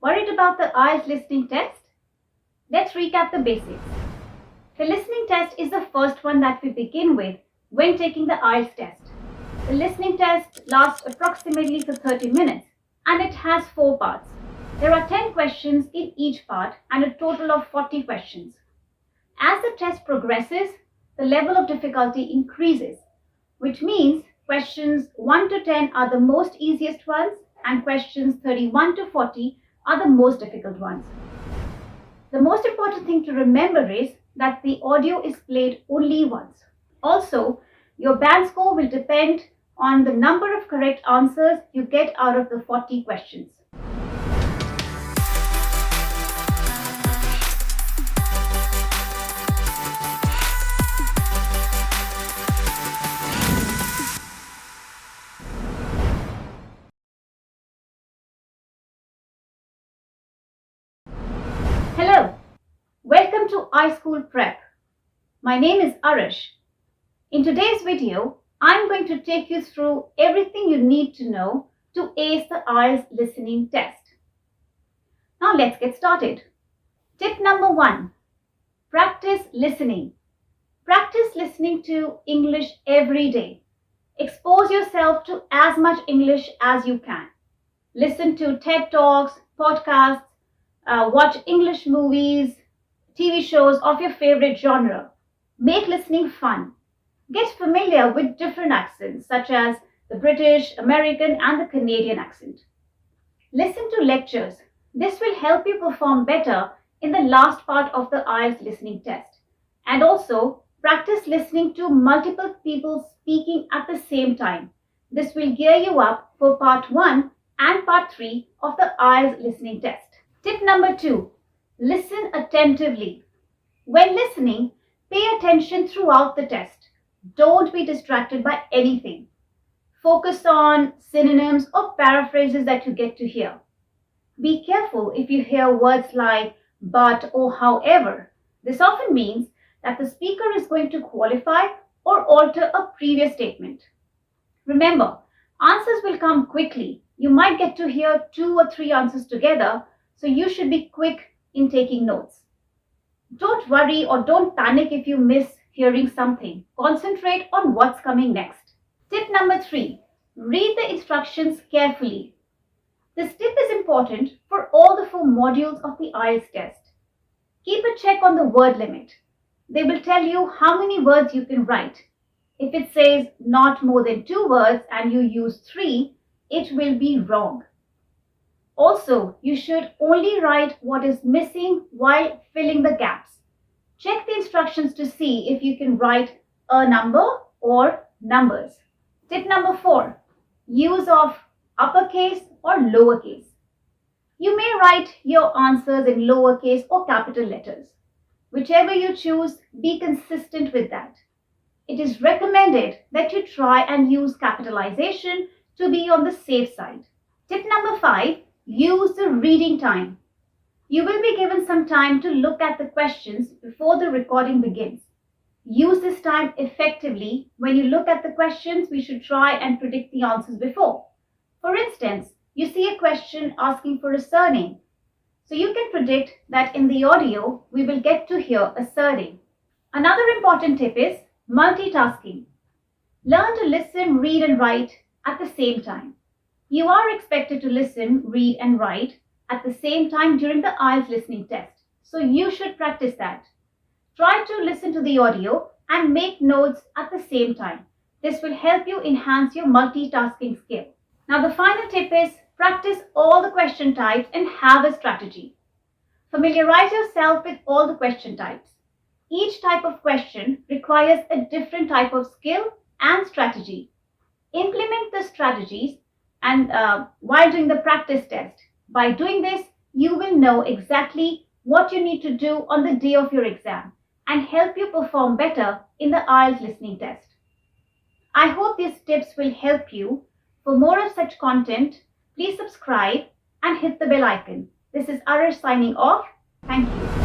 Worried about the IELTS listening test? Let's recap the basics. The listening test is the first one that we begin with when taking the IELTS test. The listening test lasts approximately for 30 minutes and it has 4 parts. There are 10 questions in each part and a total of 40 questions. As the test progresses, the level of difficulty increases, which means questions 1 to 10 are the most easiest ones and questions 31 to 40 are the most difficult ones. The most important thing to remember is that the audio is played only once. Also, your band score will depend on the number of correct answers you get out of the 40 questions. Hello, welcome to iSchoolPrep. My name is Arish. In today's video, I'm going to take you through everything you need to know to ace the IELTS listening test. Now let's get started. Tip number 1, practice listening. Practice listening to English every day. Expose yourself to as much English as you can. Listen to TED Talks, podcasts, watch English movies, TV shows of your favorite genre. Make listening fun. Get familiar with different accents such as the British, American and the Canadian accent. Listen to lectures. This will help you perform better in the last part of the IELTS listening test. And also practice listening to multiple people speaking at the same time. This will gear you up for part 1 and part 3 of the IELTS listening test. Tip number 2, listen attentively. When listening, pay attention throughout the test. Don't be distracted by anything. Focus on synonyms or paraphrases that you get to hear. Be careful if you hear words like but or however. This often means that the speaker is going to qualify or alter a previous statement. Remember, answers will come quickly. You might get to hear 2 or 3 answers together, so you should be quick in taking notes. Don't worry or don't panic if you miss hearing something. Concentrate on what's coming next. Tip number 3, read the instructions carefully. This tip is important for all the 4 modules of the IELTS test. Keep a check on the word limit. They will tell you how many words you can write. If it says not more than 2 words and you use 3, it will be wrong. Also, you should only write what is missing while filling the gaps. Check the instructions to see if you can write a number or numbers. Tip number 4, use of uppercase or lowercase. You may write your answers in lowercase or capital letters. Whichever you choose, be consistent with that. It is recommended that you try and use capitalization to be on the safe side. Tip number 5, use the reading time. You will be given some time to look at the questions before the recording begins. Use this time effectively. When you look at the questions, we should try and predict the answers before. For instance, you see a question asking for a surname. So you can predict that in the audio, we will get to hear a surname. Another important tip is multitasking. Learn to listen, read and write at the same time. You are expected to listen, read and write at the same time during the IELTS listening test. So you should practice that. Try to listen to the audio and make notes at the same time. This will help you enhance your multitasking skill. Now the final tip is practice all the question types and have a strategy. Familiarize yourself with all the question types. Each type of question requires a different type of skill and strategy. Implement the strategies and while doing the practice test. By doing this, you will know exactly what you need to do on the day of your exam and help you perform better in the IELTS listening test. I hope these tips will help you. For more of such content, please subscribe and hit the bell icon. This is Arish signing off. Thank you.